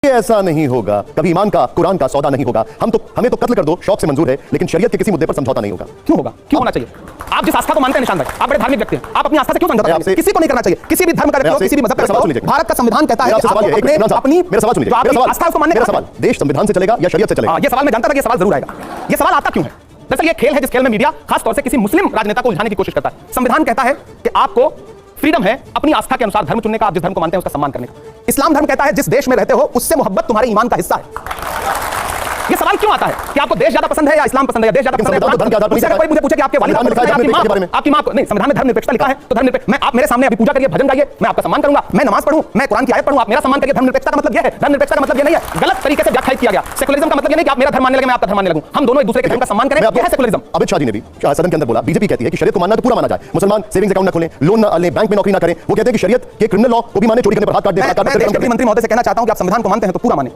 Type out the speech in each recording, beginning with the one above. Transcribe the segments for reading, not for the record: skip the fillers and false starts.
ऐसा नहीं होगा, कभी ईमान का कुरान का सौदा नहीं होगा। हमें तो कत्ल कर दो शौक से मंजूर है, लेकिन शरीयत के किसी मुद्दे पर समझौता नहीं होगा। क्यों होगा? क्यों होना चाहिए? आप जिस आस्था को मानते हैं निशान भाई, आप बड़े धार्मिक व्यक्ति हैं, आप अपनी आस्था से क्यों समझौता करते हैं? किसी को नहीं करना चाहिए, किसी भी धर्म का व्यक्ति हो, किसी भी मजहब का व्यक्ति हो। भारत का संविधान कहता है कि आपको अपनी मेरा सवाल सुनिए, आस्था को मानने का सवाल देश संविधान से चलेगा या शरीयत से चलेगा? ये सवाल मैं जानता था कि ये सवाल जरूर आएगा। ये सवाल आता क्यों है? दरअसल ये खेल है जिस खेल में मीडिया खास तौर से किसी मुस्लिम राजनेता को उलझाने की कोशिश करता है। संविधान कहता है कि आपको फ्रीडम है अपनी आस्था के अनुसार धर्म चुनने का, आप जिस धर्म को मानते हैं उसका सम्मान करने का। इस्लाम धर्म कहता है जिस देश में रहते हो उससे मोहब्बत तुम्हारे ईमान का हिस्सा है। ये सवाल क्यों आता है कि आपको देश ज्यादा पसंद है या इस्लाम पसंद है, या देश ज्यादा पसंद है? कोई मुझे पूछे कि आपके वालिद आपकी मां को नहीं, संविधान में धर्मनिरपेक्षता लिखा है तो धर्मनिरपेक्ष। मैं आप मेरे सामने अभी पूजा करिए, भजन गाइए, मैं आपका सम्मान करूंगा, मैं नमाज पढ़ूं, मैं कुरान की आयत पढ़ूं, आप मेरा सम्मान करिए। धर्मनिरपेक्षता का मतलब यह है, धर्मनिरपेक्षता का मतलब यह नहीं है गलत तरीके से व्याख्यायित किया गया। सेकुलरिज्म का मतलब यह नहीं कि आप मेरा धर्म मानने लगे, मैं आपका धर्म मानने लगूं। हम दोनों एक दूसरे के धर्म का सम्मान करें, यह है सेकुलरिज्म। अमित शाह जी ने भी सदन के अंदर बोला, बीजेपी कहती है कि शरीयत को मानना तो पूरा माना जाए, मुसलमान सेविंग्स अकाउंट न खोलें, लोन न लें, बैंक में नौकरी न करें। वो कहते हैं कि शरीयत के क्रिमिनल लॉ को भी माने, चोरी करने पर हाथ काट दें। मैं मंत्री महोदय से कहना चाहता हूं कि आप संविधान को मानते हैं तो पूरा माने,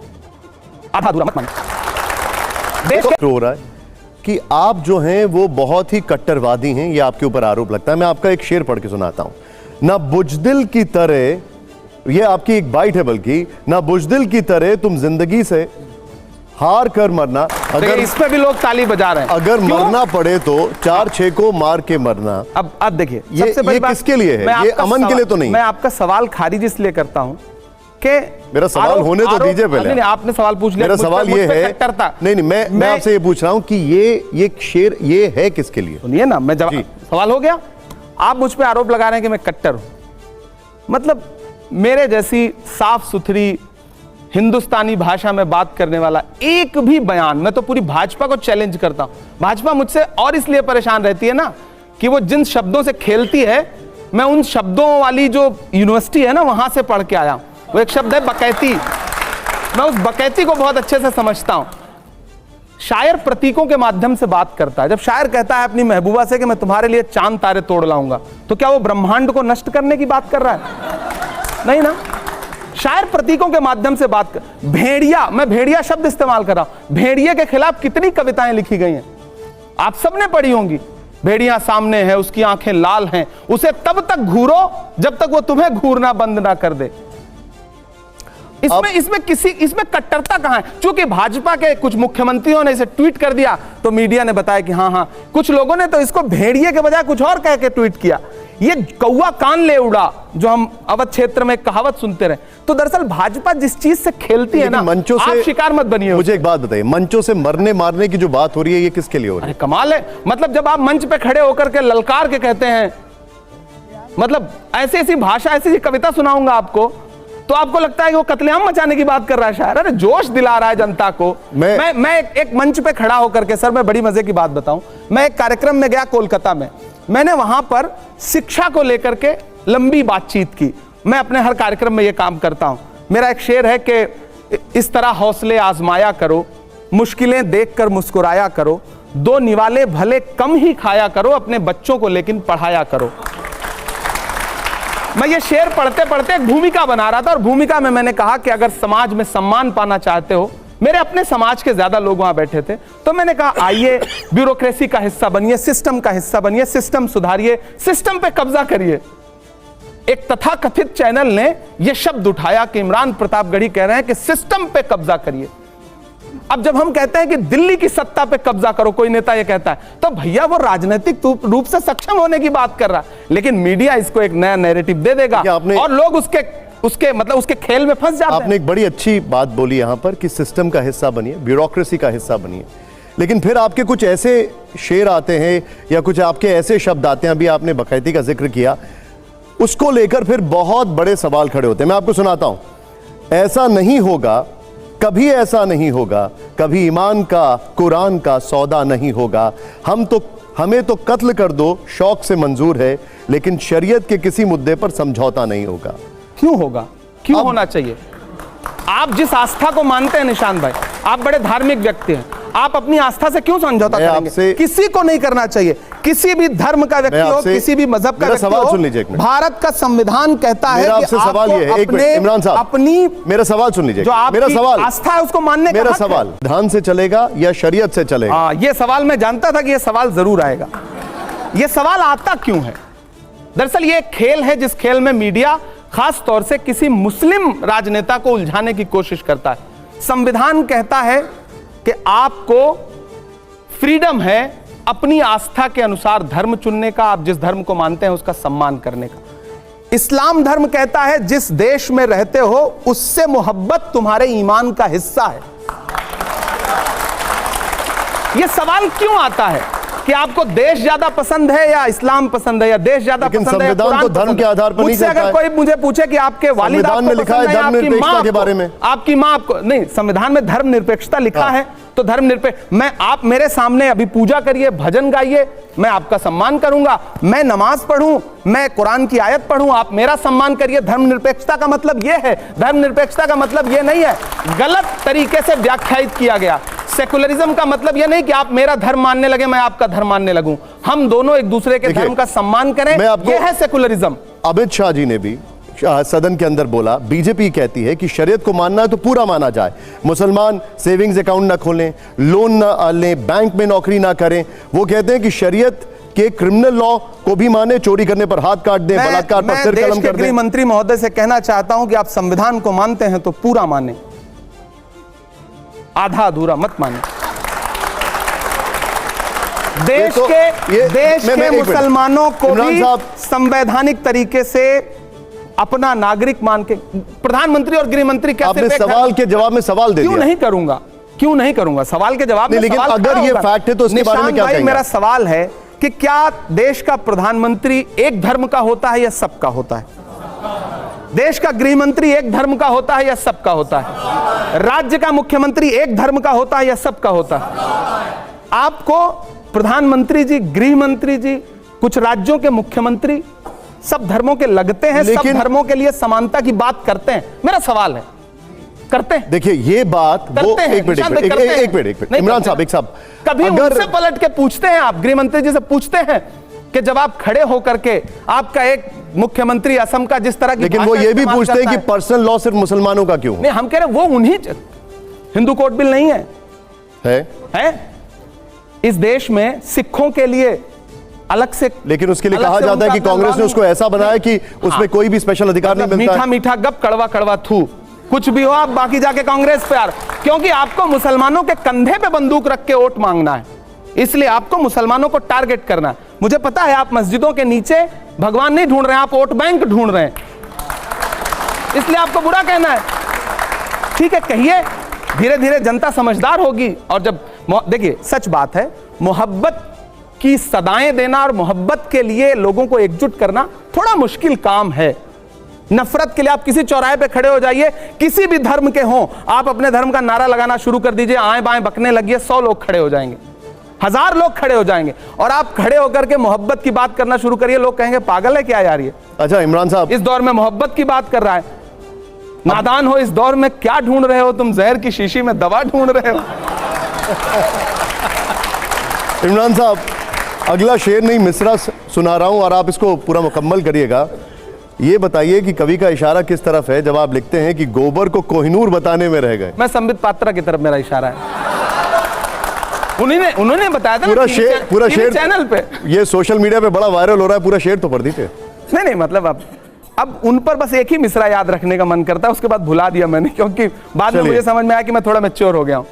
आधा अधूरा मत माने। देश हो रहा है कि आप जो हैं वो बहुत ही कट्टरवादी हैं, ये आपके ऊपर आरोप लगता है। मैं आपका एक शेर पढ़ के सुनाता हूं। ना बुजदिल की तरह, ये आपकी एक बाइट है, बल्कि ना बुजदिल की तरह तुम जिंदगी से हार कर मरना। अगर इस पे भी लोग ताली बजा रहे हैं, अगर मरना पड़े तो 4-6 को मार के मरना। अब देखिए, ये किसके लिए है? ये अमन के लिए तो नहीं। मैं आपका सवाल खारिज इसलिए करता हूं कि मेरा सवाल होने तो दीजिए पहले। नहीं, आपने सवाल पूछ लिया। मेरा सवाल ये है, नहीं, मैं आपसे ये पूछ रहा हूं कि ये शेर ये है किसके लिए? सुनिए ना, मैं जवाब, सवाल हो गया। आप मुझ पे आरोप लगा रहे हैं कि मैं कट्टर हूं। मतलब मेरे जैसी साफ सुथरी हिंदुस्तानी भाषा में बात करने वाला एक भी बयान, मैं तो पूरी भाजपा को चैलेंज करता हूं। भाजपा मुझसे और इसलिए परेशान रहती है ना कि वो जिन शब्दों से खेलती है, मैं उन शब्दों वाली जो यूनिवर्सिटी है ना वहां से पढ़ के आया। वो एक शब्द है बकैती, मैं उस बकैती को बहुत अच्छे से समझता हूं। शायर प्रतीकों के माध्यम से बात करता है। जब शायर कहता है अपनी महबूबा से कि मैं तुम्हारे लिए चांद तारे तोड़ लाऊंगा, तो क्या वो ब्रह्मांड को नष्ट करने की बात कर रहा है? नहीं ना। शायर प्रतीकों के माध्यम से बात कर। भेड़िया, मैं भेड़िया शब्द इस्तेमाल कर रहा हूं। भेड़िए के खिलाफ कितनी कविताएं लिखी गई हैं, आप सबने पढ़ी होंगी। भेड़िया सामने है, उसकी आंखें लाल हैं, उसे तब तक घूरो जब तक वो तुम्हें घूरना बंद ना कर दे। इसमें कट्टरता कहां है? क्योंकि भाजपा के कुछ मुख्यमंत्रियों ने इसे ट्वीट कर दिया तो मीडिया ने बताया कि हाँ, कुछ लोगों ने तो इसको भेड़िए के बजाय कुछ और कह के ट्वीट किया। ये कौवा कान ले उड़ा, जो हम अवध क्षेत्र में कहावत सुनते रहे। तो दरअसल भाजपा जिस चीज से खेलती है ना, मंचों से आप शिकार मत बनिए। मुझे एक बात बताइए, मंचों से मरने मारने की जो बात हो रही है, ये किसके लिए हो रही है? कमाल है। मतलब जब आप मंच पे खड़े होकर के ललकार के कहते हैं, मतलब ऐसी ऐसी भाषा, ऐसी ऐसी कविता सुनाऊंगा आपको, तो आपको लगता है कि वो कत्लेआम मचाने की बात कर रहा है शायर। अरे जोश दिला रहा है जनता को। मैं एक मंच पे खड़ा होकर के, सर मैं बड़ी मजे की बात बताऊं, मैं एक कार्यक्रम में गया कोलकाता में, मैंने वहां पर शिक्षा को लेकर के लंबी बातचीत की। मैं अपने हर कार्यक्रम में ये काम करता हूं। मेरा एक शेर है कि इस तरह हौसले आजमाया करो, मुश्किलें देखकर मुस्कुराया करो, दो निवाले भले कम ही खाया करो, अपने बच्चों को लेकिन पढ़ाया करो। मैं ये शेर पढ़ते पढ़ते एक भूमिका बना रहा था, और भूमिका में मैंने कहा कि अगर समाज में सम्मान पाना चाहते हो, मेरे अपने समाज के ज्यादा लोग वहां बैठे थे, तो मैंने कहा आइए ब्यूरोक्रेसी का हिस्सा बनिए, सिस्टम का हिस्सा बनिए, सिस्टम सुधारिए, सिस्टम पे कब्जा करिए। एक तथाकथित चैनल ने यह शब्द उठाया कि इमरान प्रतापगढ़ी कह रहे हैं कि सिस्टम पे कब्जा करिए। अब जब हम कहते हैं कि दिल्ली की सत्ता पे कब्जा करो, कोई नेता ये कहता है, तो भैया वो राजनीतिक रूप से सक्षम होने की बात कर रहा है, लेकिन मीडिया इसको एक नया नैरेटिव दे देगा और लोग उसके खेल में फंस जाते हैं। आपने एक बड़ी अच्छी बात बोली यहां पर कि सिस्टम का हिस्सा बनिए, ब्यूरोक्रेसी का हिस्सा बनिए, लेकिन फिर आपके कुछ ऐसे शेर आते हैं या कुछ आपके ऐसे शब्द आते हैं, अभी आपने बकैती का जिक्र किया, उसको लेकर फिर बहुत बड़े सवाल खड़े होते हैं। मैं आपको सुनाता हूं, ऐसा नहीं होगा, कभी ऐसा नहीं होगा, कभी ईमान का कुरान का सौदा नहीं होगा। हमें तो कत्ल कर दो शौक से मंजूर है, लेकिन शरीयत के किसी मुद्दे पर समझौता नहीं होगा। क्यों होगा? क्यों होना चाहिए? आप जिस आस्था को मानते हैं निशान भाई, आप बड़े धार्मिक व्यक्ति हैं, आप अपनी आस्था से क्यों समझौता करेंगे? किसी को नहीं करना चाहिए, किसी भी धर्म का व्यक्ति हो, किसी भी मजहब का व्यक्ति हो। सवाल सुन लीजिए, भारत का संविधान कहता है कि सवाल ये है, इमरान साहब अपनी मेरा सवाल सुन लीजिए, जो मेरा सवाल आस्था है उसको मानने का मेरा सवाल धान से चलेगा या शरीयत से चलेगा? ये सवाल मैं जानता था कि ये सवाल जरूर आएगा। ये सवाल आता क्यों है? दरअसल ये एक खेल है जिस खेल में मीडिया खास तौर से किसी मुस्लिम राजनेता को उलझाने की कोशिश करता है। संविधान कहता है कि आपको फ्रीडम है अपनी आस्था के अनुसार धर्म चुनने का, आप जिस धर्म को मानते हैं उसका सम्मान करने का। इस्लाम धर्म कहता है जिस देश में रहते हो उससे मोहब्बत तुम्हारे ईमान का हिस्सा है। यह सवाल क्यों आता है कि आपको देश ज्यादा पसंद है या इस्लाम पसंद है, या देश ज्यादा पसंद है या संविधान कुरान तो धर्म पसंद के है? आधार पर नहीं मुझसे चलता अगर है। कोई मुझे पूछे कि आपके वालिद संविधान में आपको लिखा है पसंद है, धर्मनिरपेक्षता के बारे में। आपकी मां आपको नहीं, संविधान में धर्मनिरपेक्षता लिखा हाँ। है तो धर्मनिरपेक्ष, मैं आप मेरे सामने अभी पूजा करिए, भजन गाइए, मैं आपका सम्मान करूंगा। मैं नमाज पढ़ूं, मैं कुरान की आयत पढ़ूं, आप मेरा सम्मान करिए। धर्मनिरपेक्षता का मतलब यह है, धर्मनिरपेक्षता का मतलब यह नहीं है, गलत तरीके से व्याख्यायित किया गया। सेकुलरिज्म का मतलब यह नहीं कि आप मेरा धर्म मानने लगे, मैं आपका धर्म मानने लगूं। हम दोनों एक दूसरे के धर्म का सम्मान करें, यह है सेकुलरिज्म। अमित शाह जी ने भी सदन के अंदर बोला, बीजेपी कहती है कि शरीयत को मानना है तो पूरा माना जाए, मुसलमान सेविंग्स अकाउंट ना खोलें, लोन ना लें, बैंक में नौकरी ना करें। वो कहते हैं कि शरीयत के क्रिमिनल लॉ को भी माने, चोरी करने पर हाथ काट दें, बलात्कार पर सिर कलम कर दें। गृह मंत्री महोदय से कहना चाहता हूं कि आप संविधान को मानते हैं तो पूरा माने, आधा अधूरा मत माने। देश के मुसलमानों को भी संवैधानिक तरीके से अपना नागरिक मान के, प्रधानमंत्री और गृह मंत्री क्या आपने सवाल के जवाब में सवाल दे दिया। क्यों नहीं करूंगा सवाल के जवाब में। लेकिन अगर ये फैक्ट है तो उसके बारे में क्या कहेंगे? मेरा सवाल है कि क्या देश का प्रधानमंत्री एक धर्म का होता है या सबका होता है? देश का गृह मंत्री एक धर्म का होता है या सबका होता है? राज्य का मुख्यमंत्री एक धर्म का होता है या सबका होता है? आपको प्रधानमंत्री जी, गृह मंत्री जी, कुछ राज्यों के मुख्यमंत्री सब धर्मों के लगते हैं, सब धर्मों के लिए समानता की बात करते हैं। मेरा सवाल है, करते हैं? देखिए ये बात वो एक मिनट इमरान साहब, एक साहब, कभी उनसे पलट के पूछते हैं, आप गृह मंत्री जी से पूछते हैं कि जब आप खड़े होकर के आपका एक मुख्यमंत्री असम का जिस तरह की, लेकिन वो ये भी पूछते हैं कि पर्सनल लॉ सिर्फ मुसलमानों का क्यों? नहीं, हम कह रहे हैं वो उन्हीं, हिंदू कोड बिल नहीं है इस देश में सिखों के लिए अलग से, लेकिन उसके लिए कहा जाता है कि कांग्रेस ने उसको ऐसा बनाया कि उसमें कोई भी स्पेशल अधिकार नहीं मिलता। मीठा मीठा गप, कड़वा कड़वा थू, कुछ भी हो आप बाकी जाके कांग्रेस पे यार, क्योंकि आपको मुसलमानों के कंधे पे बंदूक रख के वोट मांगना है, इसलिए आपको मुसलमानों को टारगेट करना है। मुझे पता है आप मस्जिदों के नीचे भगवान नहीं ढूंढ रहे हैं, आप वोट बैंक ढूंढ रहे हैं, इसलिए आपको बुरा कहना है। ठीक है, कहिए, धीरे धीरे जनता समझदार होगी। और जब देखिए सच बात है, मोहब्बत की सदाएं देना और मोहब्बत के लिए लोगों को एकजुट करना थोड़ा मुश्किल काम है। नफरत के लिए आप किसी चौराहे पे खड़े हो जाइए, किसी भी धर्म के हों, आप अपने धर्म का नारा लगाना शुरू कर दीजिए, आएं बाएं बकने लगिए, 100 लोग खड़े हो जाएंगे, 1000 लोग खड़े हो जाएंगे। और आप खड़े होकर के मोहब्बत की बात करना शुरू करिए, लोग कहेंगे पागल है क्या यार ये। अच्छा इमरान साहब, इस दौर में मोहब्बत की बात कर रहा है, नादान हो, इस दौर में क्या ढूंढ रहे हो तुम? जहर की शीशी में दवा ढूंढ रहे हो। इमरान साहब, अगला शेर नहीं मिसरा सुना रहा हूं और आप इसको पूरा मुकम्मल करिएगा। ये बताइए कि कवि का इशारा किस तरफ है जब आप लिखते हैं कि गोबर को कोहिनूर बताने में रह गए? मैं संबित पात्रा की तरफ मेरा इशारा है। उन्होंने बताया था पूरा शेर चैनल पे, ये सोशल मीडिया पे बड़ा वायरल हो रहा है, पूरा शेर तो पढ़ दीजिए। नहीं मतलब अब उन पर बस एक ही मिसरा याद रखने का मन करता है, उसके बाद भुला दिया मैंने, क्योंकि बाद में मुझे समझ में आया कि मैं थोड़ा मैच्योर हो गया हूं।